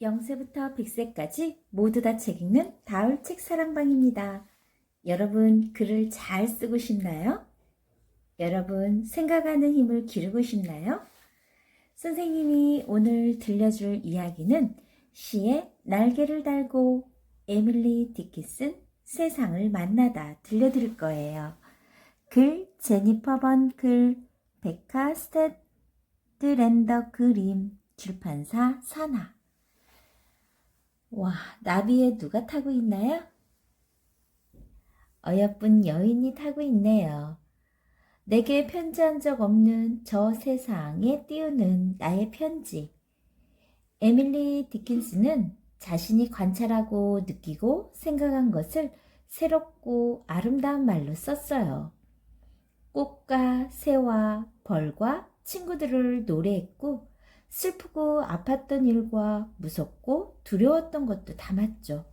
0세부터 100세까지 모두 다 책 읽는 다울 책 사랑방입니다. 여러분 글을 잘 쓰고 싶나요? 여러분 생각하는 힘을 기르고 싶나요? 선생님이 오늘 들려줄 이야기는 시의 날개를 달고 에밀리 디킨슨 세상을 만나다 들려드릴 거예요. 글 제니퍼 번클, 베카 스테드랜더 그림, 출판사 산하. 와, 나비에 누가 타고 있나요? 어여쁜 여인이 타고 있네요. 내게 편지한 적 없는 저 세상에 띄우는 나의 편지. 에밀리 디킨스는 자신이 관찰하고 느끼고 생각한 것을 새롭고 아름다운 말로 썼어요. 꽃과 새와 벌과 친구들을 노래했고 슬프고 아팠던 일과 무섭고 두려웠던 것도 담았죠.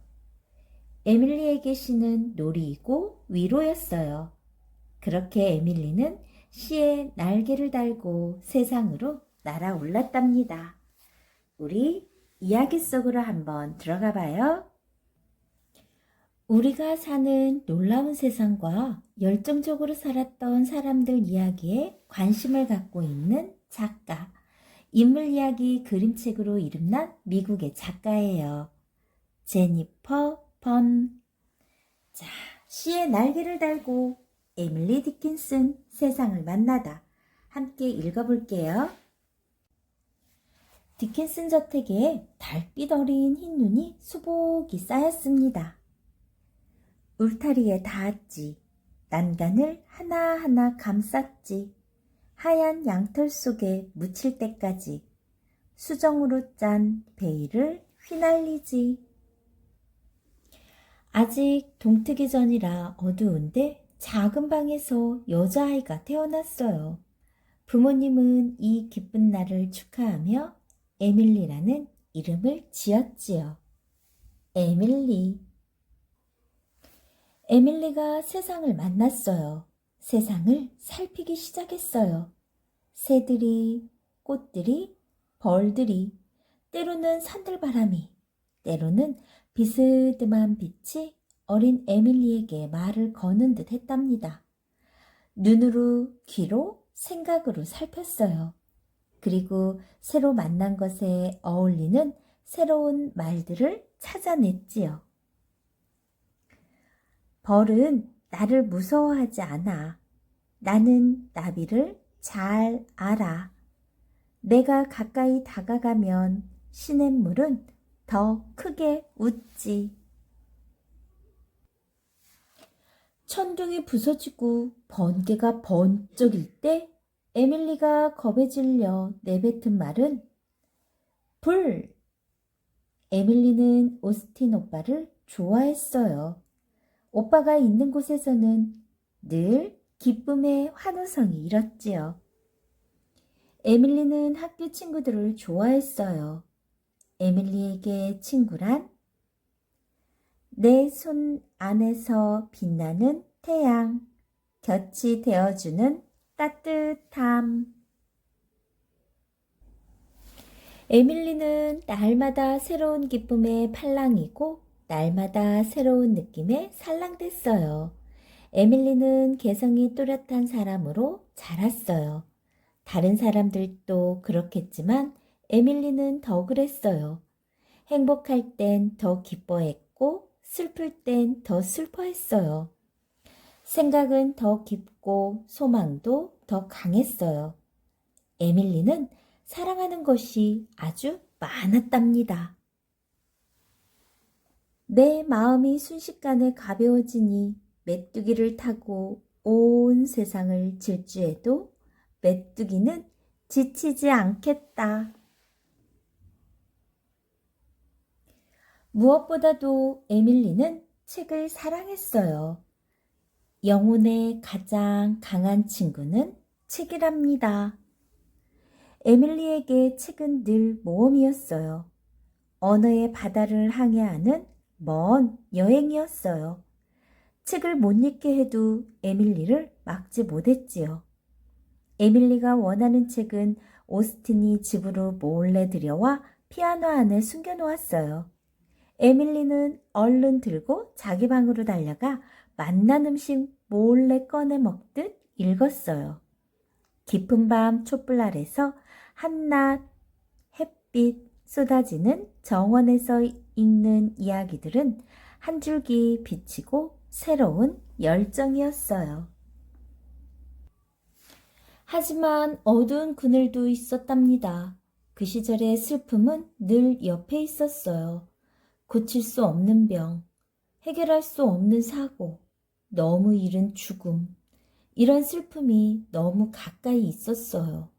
에밀리에게 시는 놀이이고 위로였어요. 그렇게 에밀리는 시의 날개를 달고 세상으로 날아올랐답니다. 우리 이야기 속으로 한번 들어가 봐요. 우리가 사는 놀라운 세상과 열정적으로 살았던 사람들 이야기에 관심을 갖고 있는 작가, 인물 이야기 그림책으로 이름난 미국의 작가예요. 제니퍼 번. 자, 시의 날개를 달고 에밀리 디킨슨 세상을 만나다 함께 읽어볼게요. 디킨슨 저택에 달빛 어린 흰 눈이 수복이 쌓였습니다. 울타리에 닿았지. 난간을 하나하나 감쌌지. 하얀 양털 속에 묻힐 때까지 수정으로 짠 베일을 휘날리지. 아직 동트기 전이라 어두운데 작은 방에서 여자아이가 태어났어요. 부모님은 이 기쁜 날을 축하하며 에밀리라는 이름을 지었지요. 에밀리. 에밀리가 세상을 만났어요. 세상을 살피기 시작했어요. 새들이, 꽃들이, 벌들이, 때로는 산들바람이, 때로는 비스듬한 빛이 어린 에밀리에게 말을 거는 듯 했답니다. 눈으로, 귀로, 생각으로 살폈어요. 그리고 새로 만난 것에 어울리는 새로운 말들을 찾아냈지요. 벌은 나를 무서워하지 않아. 나는 나비를 잘 알아. 내가 가까이 다가가면 시냇물은 더 크게 웃지. 천둥이 부서지고 번개가 번쩍일 때 에밀리가 겁에 질려 내뱉은 말은 불! 에밀리는 오스틴 오빠를 좋아했어요. 오빠가 있는 곳에서는 늘 기쁨의 환호성이 일었지요. 에밀리는 학교 친구들을 좋아했어요. 에밀리에게 친구란 내 손 안에서 빛나는 태양, 곁이 되어주는 따뜻함. 에밀리는 날마다 새로운 기쁨의 팔랑이고 날마다 새로운 느낌에 살랑댔어요. 에밀리는 개성이 또렷한 사람으로 자랐어요. 다른 사람들도 그렇겠지만 에밀리는 더 그랬어요. 행복할 땐 더 기뻐했고 슬플 땐 더 슬퍼했어요. 생각은 더 깊고 소망도 더 강했어요. 에밀리는 사랑하는 것이 아주 많았답니다. 내 마음이 순식간에 가벼워지니 메뚜기를 타고 온 세상을 질주해도 메뚜기는 지치지 않겠다. 무엇보다도 에밀리는 책을 사랑했어요. 영혼의 가장 강한 친구는 책이랍니다. 에밀리에게 책은 늘 모험이었어요. 언어의 바다를 항해하는 먼 여행이었어요. 책을 못 읽게 해도 에밀리를 막지 못했지요. 에밀리가 원하는 책은 오스틴이 집으로 몰래 들여와 피아노 안에 숨겨놓았어요. 에밀리는 얼른 들고 자기 방으로 달려가 맛난 음식 몰래 꺼내 먹듯 읽었어요. 깊은 밤 촛불 아래서 한낮 햇빛 쏟아지는 정원에서 읽는 이야기들은 한 줄기 비치고 새로운 열정이었어요. 하지만 어두운 그늘도 있었답니다. 그 시절의 슬픔은 늘 옆에 있었어요. 고칠 수 없는 병, 해결할 수 없는 사고, 너무 이른 죽음. 이런 슬픔이 너무 가까이 있었어요.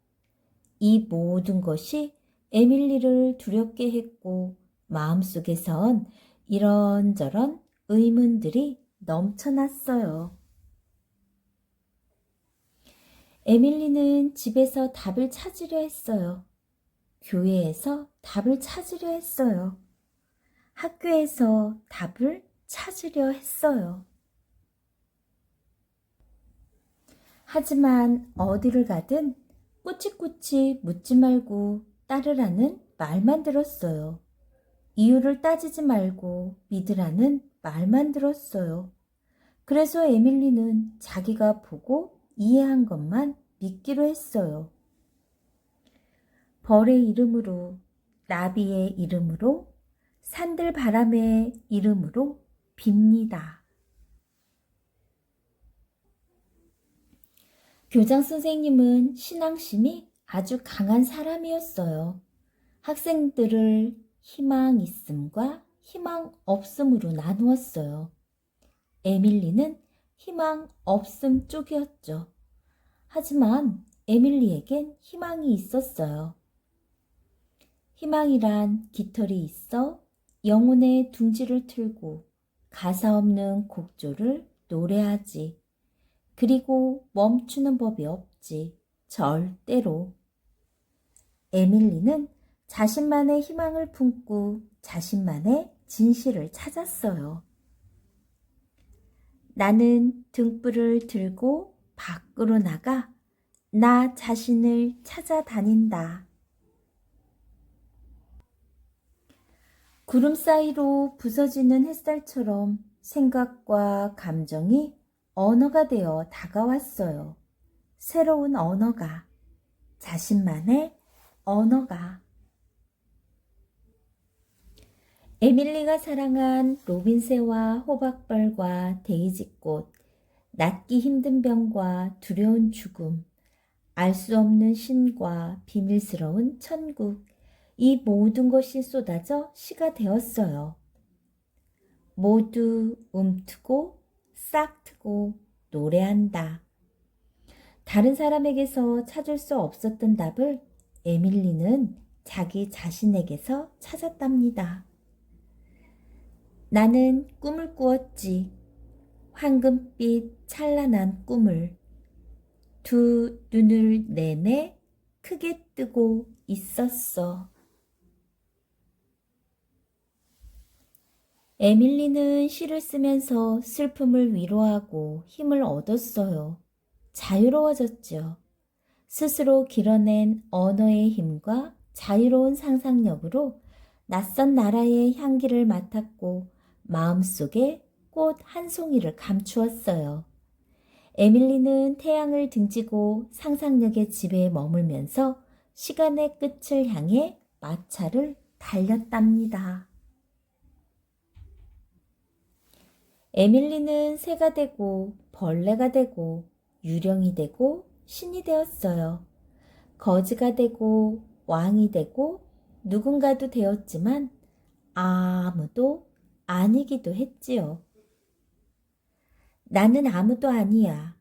이 모든 것이 에밀리를 두렵게 했고 마음속에선 이런저런 의문들이 넘쳐났어요. 에밀리는 집에서 답을 찾으려 했어요. 교회에서 답을 찾으려 했어요. 학교에서 답을 찾으려 했어요. 하지만 어디를 가든 꼬치꼬치 묻지 말고 따르라는 말만 들었어요. 이유를 따지지 말고 믿으라는 말만 들었어요. 그래서 에밀리는 자기가 보고 이해한 것만 믿기로 했어요. 벌의 이름으로, 나비의 이름으로, 산들 바람의 이름으로 빕니다. 교장 선생님은 신앙심이 아주 강한 사람이었어요. 학생들을 희망 있음과 희망 없음으로 나누었어요. 에밀리는 희망 없음 쪽이었죠. 하지만 에밀리에겐 희망이 있었어요. 희망이란 깃털이 있어 영혼의 둥지를 틀고 가사 없는 곡조를 노래하지. 그리고 멈추는 법이 없지. 절대로. 에밀리는 자신만의 희망을 품고 자신만의 진실을 찾았어요. 나는 등불을 들고 밖으로 나가 나 자신을 찾아다닌다. 구름 사이로 부서지는 햇살처럼 생각과 감정이 언어가 되어 다가왔어요. 새로운 언어가, 자신만의 언어가. 에밀리가 사랑한 로빈새와 호박벌과 데이지꽃, 낫기 힘든 병과 두려운 죽음, 알 수 없는 신과 비밀스러운 천국, 이 모든 것이 쏟아져 시가 되었어요. 모두 움트고 싹트고 노래한다. 다른 사람에게서 찾을 수 없었던 답을 에밀리는 자기 자신에게서 찾았답니다. 나는 꿈을 꾸었지. 황금빛 찬란한 꿈을. 두 눈을 내내 크게 뜨고 있었어. 에밀리는 시를 쓰면서 슬픔을 위로하고 힘을 얻었어요. 자유로워졌죠. 스스로 길어낸 언어의 힘과 자유로운 상상력으로 낯선 나라의 향기를 맡았고 마음속에 꽃 한 송이를 감추었어요. 에밀리는 태양을 등지고 상상력의 집에 머물면서 시간의 끝을 향해 마차를 달렸답니다. 에밀리는 새가 되고 벌레가 되고 유령이 되고 신이 되었어요. 거지가 되고 왕이 되고 누군가도 되었지만 아무도 아니기도 했지요. 나는 아무도 아니야.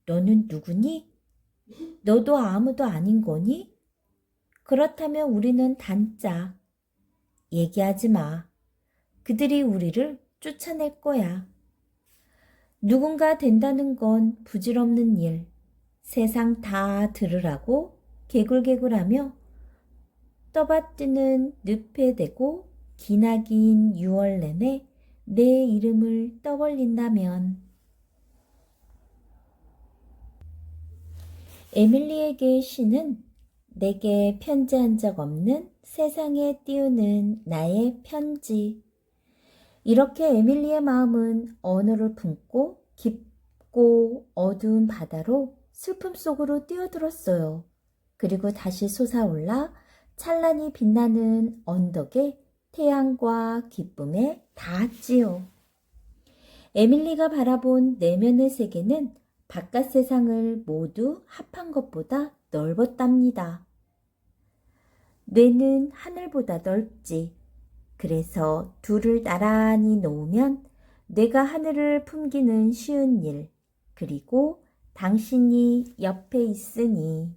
너는 누구니? 너도 아무도 아닌 거니? 그렇다면 우리는 단짝. 얘기하지 마. 그들이 우리를 쫓아낼 거야. 누군가 된다는 건 부질없는 일. 세상 다 들으라고 개굴개굴하며 떠받드는 늪에 대고 기나긴 6월 내내 내 이름을 떠벌린다면. 에밀리에게 시는 내게 편지한 적 없는 세상에 띄우는 나의 편지. 이렇게 에밀리의 마음은 언어를 품고 깊고 어두운 바다로 슬픔 속으로 뛰어들었어요. 그리고 다시 솟아올라 찬란히 빛나는 언덕에 태양과 기쁨에 닿았지요. 에밀리가 바라본 내면의 세계는 바깥 세상을 모두 합한 것보다 넓었답니다. 뇌는 하늘보다 넓지. 그래서 둘을 나란히 놓으면 뇌가 하늘을 품기는 쉬운 일, 그리고 당신이 옆에 있으니.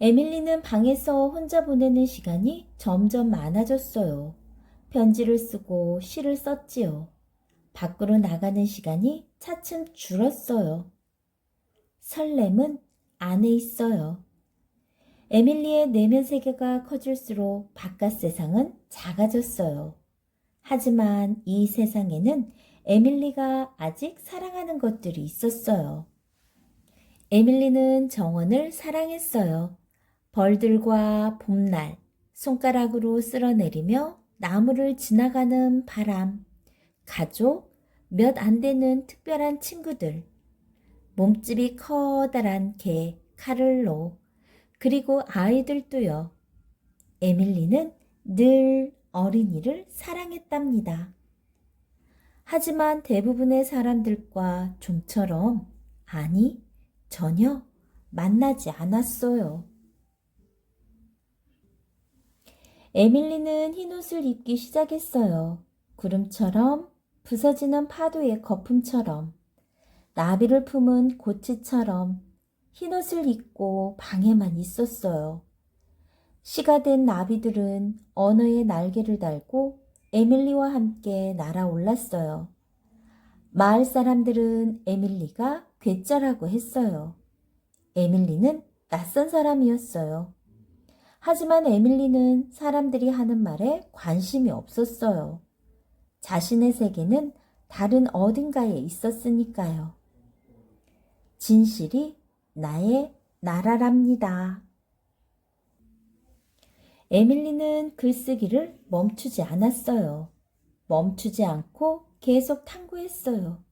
에밀리는 방에서 혼자 보내는 시간이 점점 많아졌어요. 편지를 쓰고 시를 썼지요. 밖으로 나가는 시간이 차츰 줄었어요. 설렘은 안에 있어요. 에밀리의 내면 세계가 커질수록 바깥 세상은 작아졌어요. 하지만 이 세상에는 에밀리가 아직 사랑하는 것들이 있었어요. 에밀리는 정원을 사랑했어요. 벌들과 봄날, 손가락으로 쓸어내리며 나무를 지나가는 바람, 가족, 몇 안 되는 특별한 친구들, 몸집이 커다란 개, 카를로, 그리고 아이들도요. 에밀리는 늘 어린이를 사랑했답니다. 하지만 대부분의 사람들과 좀처럼, 아니, 전혀 만나지 않았어요. 에밀리는 흰옷을 입기 시작했어요. 구름처럼, 부서지는 파도의 거품처럼, 나비를 품은 고치처럼 흰옷을 입고 방에만 있었어요. 시가 된 나비들은 언어의 날개를 달고 에밀리와 함께 날아올랐어요. 마을 사람들은 에밀리가 괴짜라고 했어요. 에밀리는 낯선 사람이었어요. 하지만 에밀리는 사람들이 하는 말에 관심이 없었어요. 자신의 세계는 다른 어딘가에 있었으니까요. 진실이 나의 나라랍니다. 에밀리는 글쓰기를 멈추지 않았어요. 멈추지 않고 계속 탐구했어요.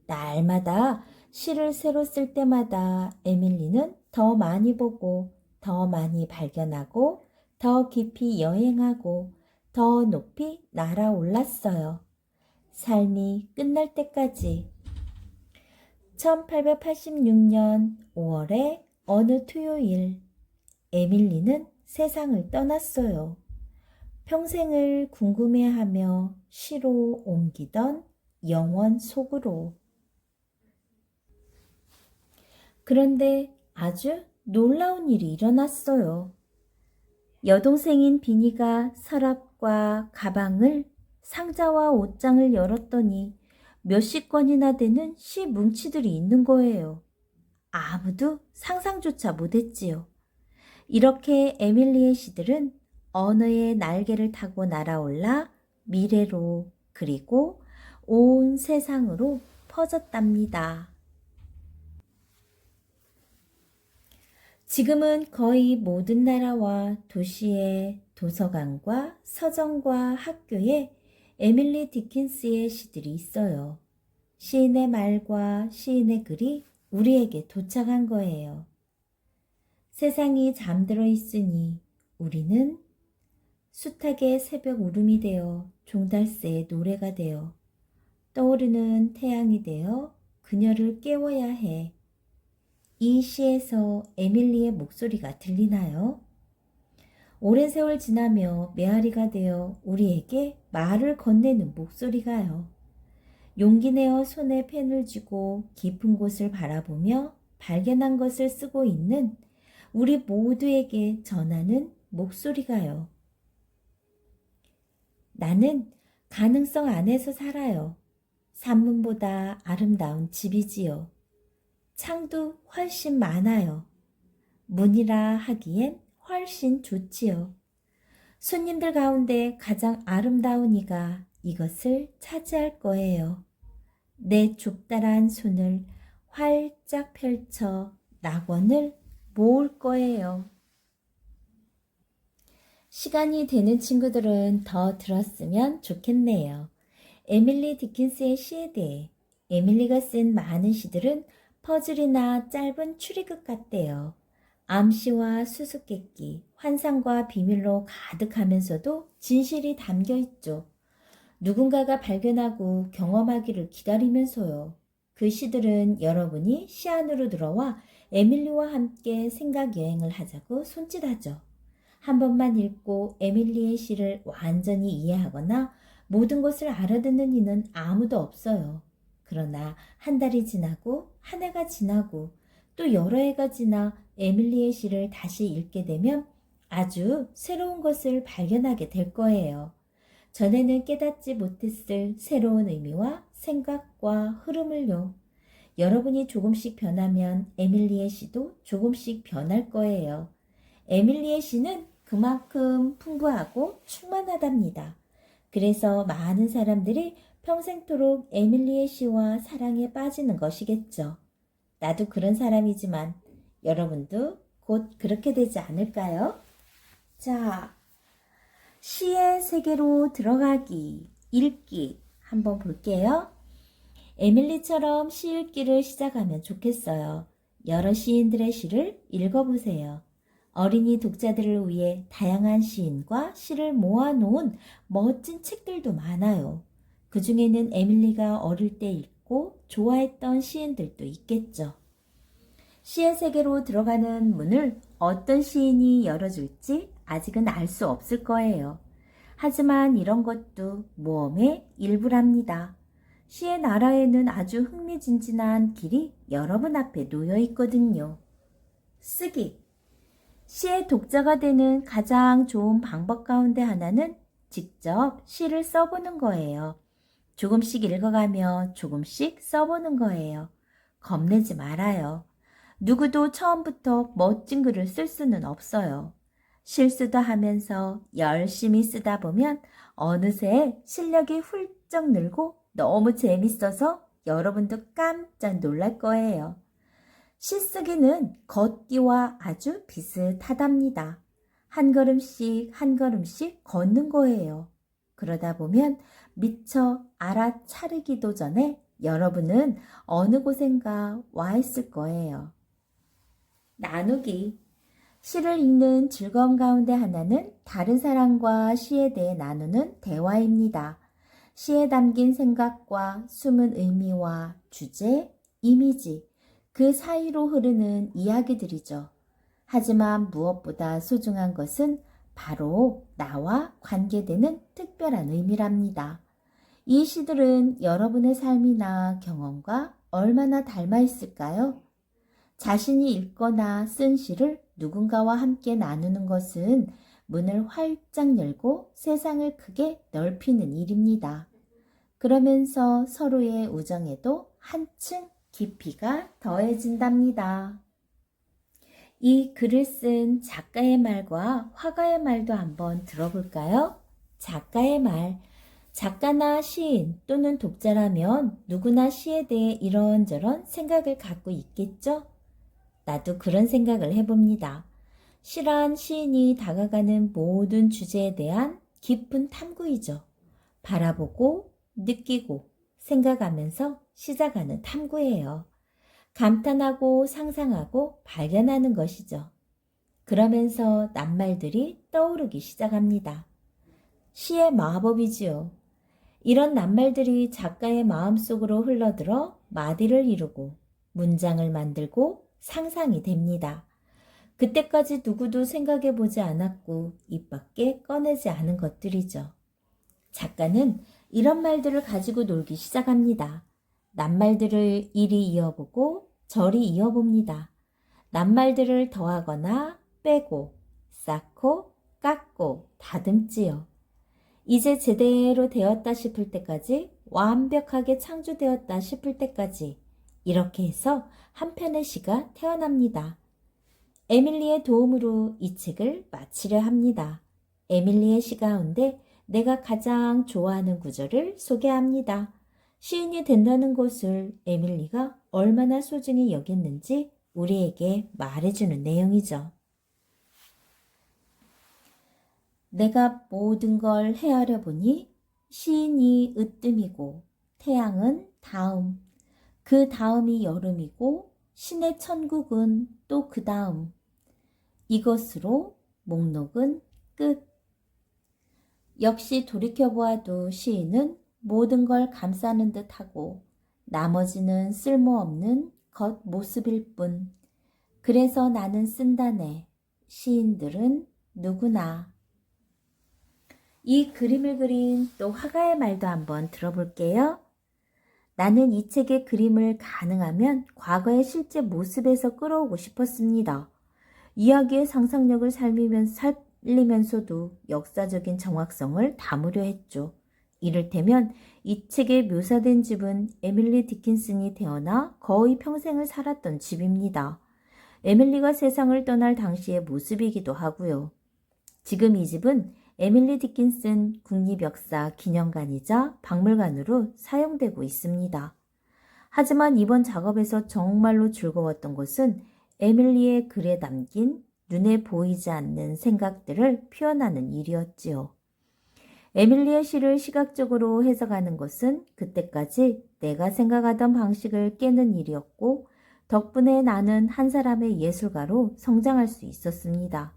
날마다 시를 새로 쓸 때마다 에밀리는 더 많이 보고 더 많이 발견하고 더 깊이 여행하고 더 높이 날아올랐어요. 삶이 끝날 때까지. 1886년 5월의 어느 토요일, 에밀리는 세상을 떠났어요. 평생을 궁금해하며 시로 옮기던 영원 속으로. 그런데 아주 놀라운 일이 일어났어요. 여동생인 비니가 서랍과 가방을, 상자와 옷장을 열었더니 몇십 권이나 되는 시 뭉치들이 있는 거예요. 아무도 상상조차 못했지요. 이렇게 에밀리의 시들은 언어의 날개를 타고 날아올라 미래로, 그리고 온 세상으로 퍼졌답니다. 지금은 거의 모든 나라와 도시의 도서관과 서점과 학교에 에밀리 디킨스의 시들이 있어요. 시인의 말과 시인의 글이 우리에게 도착한 거예요. 세상이 잠들어 있으니 우리는 숱하게 새벽 울음이 되어 종달새의 노래가 되어 떠오르는 태양이 되어 그녀를 깨워야 해. 이 시에서 에밀리의 목소리가 들리나요? 오랜 세월 지나며 메아리가 되어 우리에게 말을 건네는 목소리가요. 용기 내어 손에 펜을 쥐고 깊은 곳을 바라보며 발견한 것을 쓰고 있는 우리 모두에게 전하는 목소리가요. 나는 가능성 안에서 살아요. 산문보다 아름다운 집이지요. 창도 훨씬 많아요. 문이라 하기엔 훨씬 좋지요. 손님들 가운데 가장 아름다운 이가 이것을 차지할 거예요. 내 좁다란 손을 활짝 펼쳐 낙원을 모을 거예요. 시간이 되는 친구들은 더 들었으면 좋겠네요. 에밀리 디킨스의 시에 대해 에밀리가 쓴 많은 시들은 퍼즐이나 짧은 추리극 같대요. 암시와 수수께끼, 환상과 비밀로 가득하면서도 진실이 담겨 있죠. 누군가가 발견하고 경험하기를 기다리면서요. 그 시들은 여러분이 시 안으로 들어와 에밀리와 함께 생각 여행을 하자고 손짓하죠. 한 번만 읽고 에밀리의 시를 완전히 이해하거나 모든 것을 알아듣는 이는 아무도 없어요. 그러나 한 달이 지나고 한 해가 지나고 또 여러 해가 지나 에밀리의 시를 다시 읽게 되면 아주 새로운 것을 발견하게 될 거예요. 전에는 깨닫지 못했을 새로운 의미와 생각과 흐름을요. 여러분이 조금씩 변하면 에밀리의 시도 조금씩 변할 거예요. 에밀리의 시는 그만큼 풍부하고 충만하답니다. 그래서 많은 사람들이 평생토록 에밀리의 시와 사랑에 빠지는 것이겠죠. 나도 그런 사람이지만 여러분도 곧 그렇게 되지 않을까요? 자, 시의 세계로 들어가기, 읽기 한번 볼게요. 에밀리처럼 시 읽기를 시작하면 좋겠어요. 여러 시인들의 시를 읽어보세요. 어린이 독자들을 위해 다양한 시인과 시를 모아놓은 멋진 책들도 많아요. 그 중에는 에밀리가 어릴 때 읽고 좋아했던 시인들도 있겠죠. 시의 세계로 들어가는 문을 어떤 시인이 열어줄지 아직은 알 수 없을 거예요. 하지만 이런 것도 모험의 일부랍니다. 시의 나라에는 아주 흥미진진한 길이 여러분 앞에 놓여 있거든요. 쓰기. 시의 독자가 되는 가장 좋은 방법 가운데 하나는 직접 시를 써보는 거예요. 조금씩 읽어가며 조금씩 써보는 거예요. 겁내지 말아요. 누구도 처음부터 멋진 글을 쓸 수는 없어요. 실수도 하면서 열심히 쓰다 보면 어느새 실력이 훌쩍 늘고 너무 재밌어서 여러분도 깜짝 놀랄 거예요. 시 쓰기는 걷기와 아주 비슷하답니다. 한 걸음씩 한 걸음씩 걷는 거예요. 그러다 보면 미처 알아차리기도 전에 여러분은 어느 곳엔가 와 있을 거예요. 나누기. 시를 읽는 즐거움 가운데 하나는 다른 사람과 시에 대해 나누는 대화입니다. 시에 담긴 생각과 숨은 의미와 주제, 이미지, 그 사이로 흐르는 이야기들이죠. 하지만 무엇보다 소중한 것은 바로 나와 관계되는 특별한 의미랍니다. 이 시들은 여러분의 삶이나 경험과 얼마나 닮아 있을까요? 자신이 읽거나 쓴 시를 누군가와 함께 나누는 것은 문을 활짝 열고 세상을 크게 넓히는 일입니다. 그러면서 서로의 우정에도 한층 깊이가 더해진답니다. 이 글을 쓴 작가의 말과 화가의 말도 한번 들어볼까요? 작가의 말. 작가나 시인 또는 독자라면 누구나 시에 대해 이런저런 생각을 갖고 있겠죠? 나도 그런 생각을 해봅니다. 시란 시인이 다가가는 모든 주제에 대한 깊은 탐구이죠. 바라보고 느끼고 생각하면서 시작하는 탐구예요. 감탄하고 상상하고 발견하는 것이죠. 그러면서 낱말들이 떠오르기 시작합니다. 시의 마법이지요. 이런 낱말들이 작가의 마음속으로 흘러들어 마디를 이루고 문장을 만들고 상상이 됩니다. 그때까지 누구도 생각해보지 않았고 입 밖에 꺼내지 않은 것들이죠. 작가는 이런 말들을 가지고 놀기 시작합니다. 낱말들을 이리 이어보고 저리 이어봅니다. 낱말들을 더하거나 빼고 쌓고 깎고 다듬지요. 이제 제대로 되었다 싶을 때까지, 완벽하게 창조되었다 싶을 때까지 이렇게 해서 한 편의 시가 태어납니다. 에밀리의 도움으로 이 책을 마치려 합니다. 에밀리의 시 가운데 내가 가장 좋아하는 구절을 소개합니다. 시인이 된다는 것을 에밀리가 얼마나 소중히 여겼는지 우리에게 말해주는 내용이죠. 내가 모든 걸 헤아려 보니 시인이 으뜸이고 태양은 다음, 그 다음이 여름이고 신의 천국은 또 그 다음. 이것으로 목록은 끝. 역시 돌이켜보아도 시인은 모든 걸 감싸는 듯하고 나머지는 쓸모없는 겉모습일 뿐. 그래서 나는 쓴다네. 시인들은 누구나. 이 그림을 그린 또 화가의 말도 한번 들어볼게요. 나는 이 책의 그림을 가능하면 과거의 실제 모습에서 끌어오고 싶었습니다. 이야기의 상상력을 살리면서도 역사적인 정확성을 담으려 했죠. 이를테면 이 책에 묘사된 집은 에밀리 디킨슨이 태어나 거의 평생을 살았던 집입니다. 에밀리가 세상을 떠날 당시의 모습이기도 하고요. 지금 이 집은 에밀리 디킨슨 국립역사 기념관이자 박물관으로 사용되고 있습니다. 하지만 이번 작업에서 정말로 즐거웠던 것은 에밀리의 글에 담긴 눈에 보이지 않는 생각들을 표현하는 일이었지요. 에밀리의 시를 시각적으로 해석하는 것은 그때까지 내가 생각하던 방식을 깨는 일이었고 덕분에 나는 한 사람의 예술가로 성장할 수 있었습니다.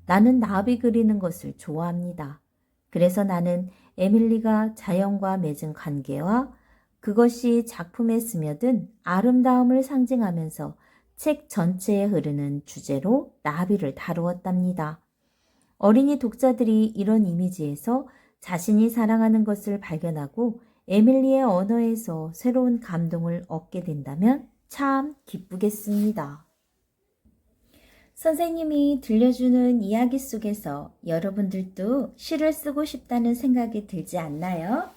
나는 나비 그리는 것을 좋아합니다. 그래서 나는 에밀리가 자연과 맺은 관계와 그것이 작품에 스며든 아름다움을 상징하면서 책 전체에 흐르는 주제로 나비를 다루었답니다. 어린이 독자들이 이런 이미지에서 자신이 사랑하는 것을 발견하고 에밀리의 언어에서 새로운 감동을 얻게 된다면 참 기쁘겠습니다. 선생님이 들려주는 이야기 속에서 여러분들도 시를 쓰고 싶다는 생각이 들지 않나요?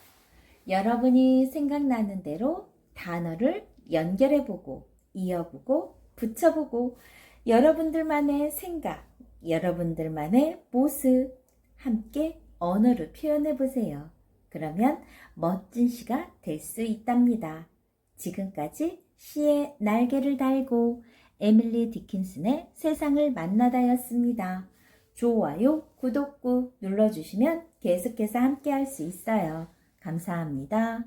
여러분이 생각나는 대로 단어를 연결해보고 이어보고 붙여보고 여러분들만의 생각, 여러분들만의 모습 함께 언어로 표현해보세요. 그러면 멋진 시가 될 수 있답니다. 지금까지 시의 날개를 달고 에밀리 디킨슨의 세상을 만나다였습니다. 좋아요, 구독 꾹 눌러주시면 계속해서 함께 할 수 있어요. 감사합니다.